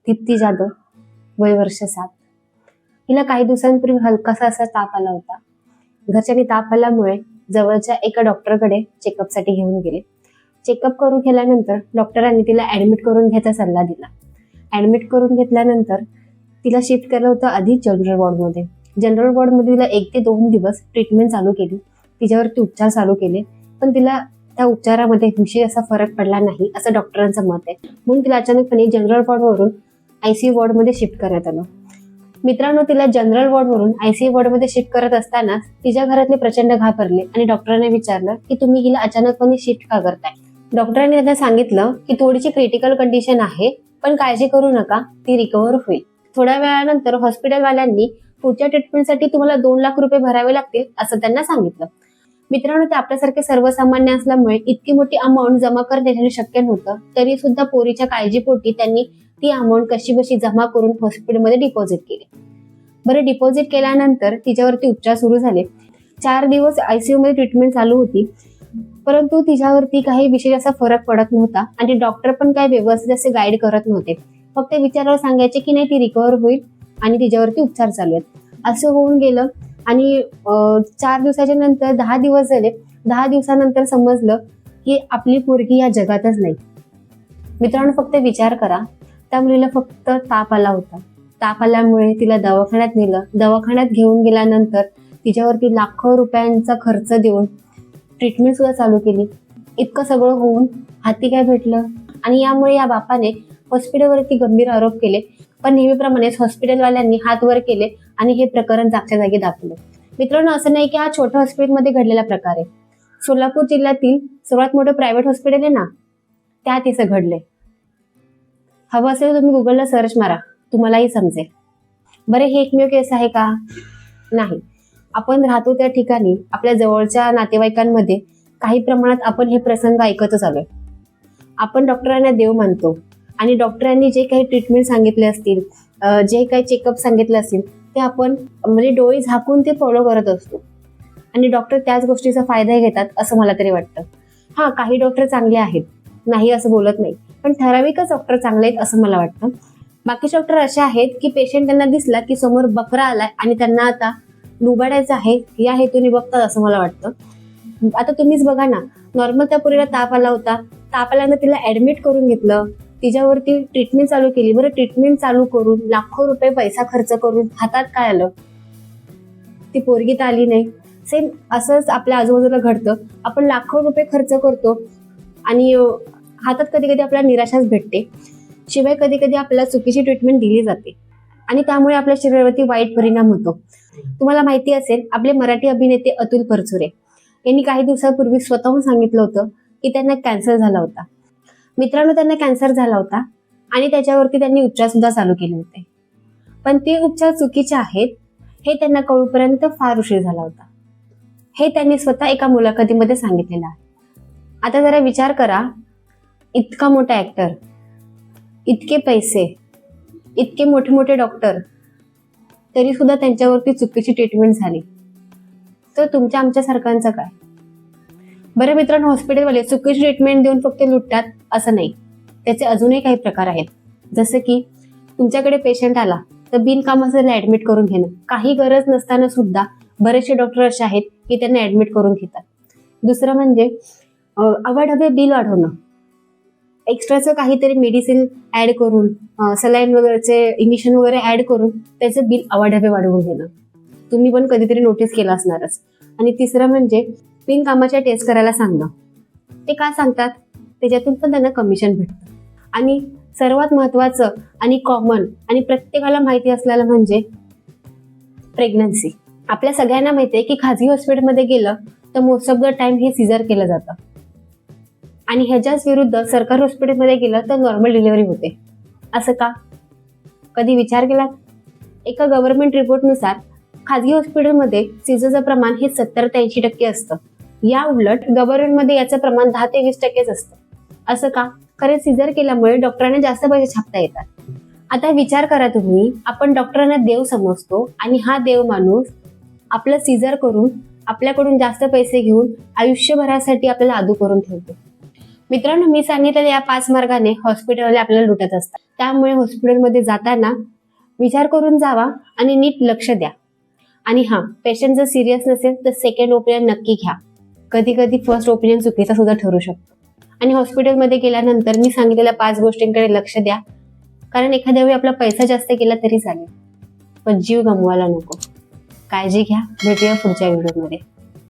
दीप्ती जाधव, वय वर्ष 7. हिला काही दिवसांपूर्वी हलकासा असा ताप आला होता. घरच्यांनी ताप आल्यामुळे जवळच्या एका डॉक्टरकडे चेकअपसाठी घेऊन गेले. चेकअप करून गेल्यानंतर डॉक्टरांनी तिला ऍडमिट करून घ्यायचा सल्ला दिला. ऍडमिट करून घेतल्यानंतर तिला शिफ्ट केलं होतं आधी जनरल वॉर्डमध्ये. जनरल वॉर्डमध्ये तिला 1 ते 2 दिवस ट्रीटमेंट चालू केली, तिच्यावरती उपचार चालू केले, पण तिला त्या उपचारामध्ये विशेष असा फरक पडला नाही असं डॉक्टरांचं मत आहे. म्हणून तिला अचानकपणे जनरल वॉर्डवरून ICU वॉर्डमध्ये शिफ्ट करण्यात आलं. मित्रांनो, तिला जनरल वॉर्डवरून ICU वॉर्डमध्ये शिफ्ट करत असताना तिच्या घरातले प्रचंड घाबरले आणि डॉक्टरांना विचारलं की तुम्ही हिला अचानकपणे शिफ्ट का करताय. डॉक्टरांनी त्यांना सांगितलं की थोडीशी क्रिटिकल कंडिशन आहे, पण काळजी करू नका, ती रिकव्हर होईल. थोड्या वेळानंतर हॉस्पिटलवाल्यांनी पुढच्या ट्रीटमेंटसाठी तुम्हाला 2 लाख रुपये भरावे लागतील असं त्यांना सांगितलं. मित्रांनो, ते आपल्यासारखे सर्वसामान्य असल्यामुळे इतकी मोठी अमाऊंट जमा करणे शक्य नव्हतं. तरी सुद्धा पोरीच्या काळजीपोटी त्यांनी ती अमाऊंट कशी बशी जमा करून हॉस्पिटलमध्ये डिपॉझिट केली. बरं, डिपॉझिट केल्यानंतर तिच्यावरती उपचार सुरू झाले. 4 दिवस ICU मध्ये ट्रीटमेंट चालू होती, परंतु तिच्यावरती काही विशेष असा फरक पडत नव्हता आणि डॉक्टर पण काही व्यवस्थित असे गाईड करत नव्हते. फक्त विचारावर सांगायचे की नाही, ती रिकव्हर होईल आणि तिच्यावरती उपचार चालू आहेत असं होऊन गेलं. आणि 4 दिवसाच्या नंतर 10 दिवस झाले. 10 दिवसानंतर समजलं की आपली पोरगी या जगातच नाही. मित्रांनो, फक्त विचार करा, त्या मुलीला फक्त ताप आला होता. ताप आल्यामुळे तिला दवाखान्यात नेलं. दवाखान्यात घेऊन गेल्यानंतर तिच्यावरती लाखो रुपयांचा खर्च देऊन ट्रीटमेंट सुद्धा चालू केली. इतकं सगळं होऊन हाती काय भेटलं? आणि यामुळे या बापाने हॉस्पिटलवरती गंभीर आरोप केले, पण नेहमीप्रमाणेच हॉस्पिटलवाल्यांनी हात वर केले आणि हे प्रकरण जागच्या जागी दाखवलं. मित्रांनो, असं नाही की हा छोट्या हॉस्पिटलमध्ये घडलेला प्रकार आहे. सोलापूर जिल्ह्यातील सर्वात मोठं प्रायव्हेट हॉस्पिटल आहे ना, त्यात असं घडलंय. हवं असेल तुम्ही गुगलला सर्च मारा, तुम्हालाही समजेल. बरे, हे एकमेव केस आहे का? नाही. आपण राहतो त्या ठिकाणी आपल्या जवळच्या नातेवाईकांमध्ये काही प्रमाणात आपण हे प्रसंग ऐकतच आलोय. आपण डॉक्टरांना देव मानतो आणि डॉक्टरांनी जे काही ट्रीटमेंट सांगितले असतील, जे काही चेकअप सांगितले असतील, ते आपण म्हणजे डोळे झाकून ते फॉलो करत असतो आणि डॉक्टर त्याच गोष्टीचा फायदा घेतात असं मला तरी वाटतं. हा, काही डॉक्टर चांगले आहेत, नाही असं बोलत नाही, पण ठराविकच डॉक्टर चांगले आहेत असं मला वाटतं. बाकीचे डॉक्टर असे आहेत की पेशंट त्यांना दिसला की समोर बकरा आलाय आणि त्यांना आता लुबाडायचं आहे या हेतूने बघतात असं मला वाटतं. आता तुम्हीच बघा ना, नॉर्मल त्या पोरीला ताप आला होता. ताप आल्यानंतर तिला ऍडमिट करून घेतलं, तिच्यावरती ट्रीटमेंट चालू केली. बरं, ट्रीटमेंट चालू करून लाखो रुपये पैसा खर्च करून हातात काय आलं? ती पोरगी तर आली नाही. सेम असंच आपल्या आजूबाजूला घडतं. आपण लाखो रुपये खर्च करतो आणि हातात कधी कधी आपल्याला निराशाच भेटते. शिवाय कधी कधी आपल्याला चुकीची ट्रीटमेंट दिली जाते आणि त्यामुळे आपल्या शरीरावरती वाईट परिणाम होतो. तुम्हाला माहिती असेल, आपले मराठी अभिनेते अतुल परचुरे यांनी काही दिवसांपूर्वी स्वतःहून सांगितलं होतं की त्यांना कॅन्सर झाला होता. मित्रांनो, त्यांना कॅन्सर झाला होता आणि त्याच्यावरती त्यांनी उपचार सुद्धा चालू केले होते, पण ते उपचार चुकीचे आहेत हे त्यांना कळूपर्यंत फार उशीर झाला होता. हे त्यांनी स्वतः एका मुलाखतीमध्ये सांगितलेलं आहे. आता जरा विचार करा, इतका मोठा ऍक्टर, इतके पैसे, इतके मोठे मोठे डॉक्टर, तरी सुद्धा त्यांच्यावरती चुकीची ट्रीटमेंट झाली, तर तुमच्या आमच्या सरकारचं काय? बरं मित्रांनो, हॉस्पिटलवाले चुकीची ट्रीटमेंट देऊन फक्त लुटतात असं नाही, त्याचे अजूनही काही प्रकार आहेत. जसं की तुमच्याकडे पेशंट आला तर बिनकामाचं त्याला ऍडमिट करून घेणं. काही गरज नसताना सुद्धा बरेचसे डॉक्टर असे आहेत की त्यांना ऍडमिट करून घेतात. दुसरं म्हणजे अवाढव्य बिल वाढवणं, एक्स्ट्राचं काहीतरी मेडिसिन ऍड करून, सलाईन वगैरेचे इंजेक्शन वगैरे ऍड करून त्याचं बिल अवाढव्य वाढवून घेणं. तुम्ही पण कधीतरी नोटीस केलं असणारच. आणि तिसरं म्हणजे बिनकामाच्या टेस्ट करायला सांगणं. ते काय सांगतात? त्याच्यातून पण त्यांना कमिशन भेटतं. आणि सर्वात महत्वाचं आणि कॉमन आणि प्रत्येकाला माहिती असलेलं म्हणजे प्रेग्नन्सी. आपल्या सगळ्यांना माहिती आहे की खाजगी हॉस्पिटलमध्ये गेलं तर मोस्ट ऑफ द टाइम हे सिझर केलं जातं आणि ह्याच्याच विरुद्ध सरकारी हॉस्पिटलमध्ये गेलं तर नॉर्मल डिलिव्हरी होते. असं का? कधी विचार केला? एका गव्हर्नमेंट रिपोर्टनुसार खाजगी हॉस्पिटलमध्ये सिझरचं प्रमाण हे 70 ते 80% असतं. या उलट गव्हर्नमेंटमध्ये याचं प्रमाण 10 ते 20% असतं. असं का? कारण सिझर केल्यामुळे डॉक्टरांना जास्त पैसे छापता येतात. आता विचार करा तुम्ही, आपण डॉक्टरांना देव समजतो आणि हा देव माणूस आपलं सिझर करून आपल्याकडून जास्त पैसे घेऊन आयुष्यभरासाठी आपल्याला आदू करून ठेवतो. मित्रांनो, मी सांगितलेल्या या 5 मार्गाने हॉस्पिटलवाले आपल्याला लुटत असतात. त्यामुळे हॉस्पिटलमध्ये जाताना विचार करून जावा आणि नीट लक्ष द्या. आणि पेशंट जर सिरियस नसेल तर सेकंड ओपिनियन नक्की घ्या. कधी कधी फर्स्ट ओपिनियन चुकीचा सुद्धा ठरू शकतो. आणि हॉस्पिटलमध्ये गेल्यानंतर मी सांगितलेल्या 5 गोष्टींकडे लक्ष द्या. कारण एखाद्या वेळी आपला पैसा जास्त गेला तरी चालेल, पण जीव गमवायला नको. काळजी घ्या. भेटूया पुढच्या व्हिडिओमध्ये.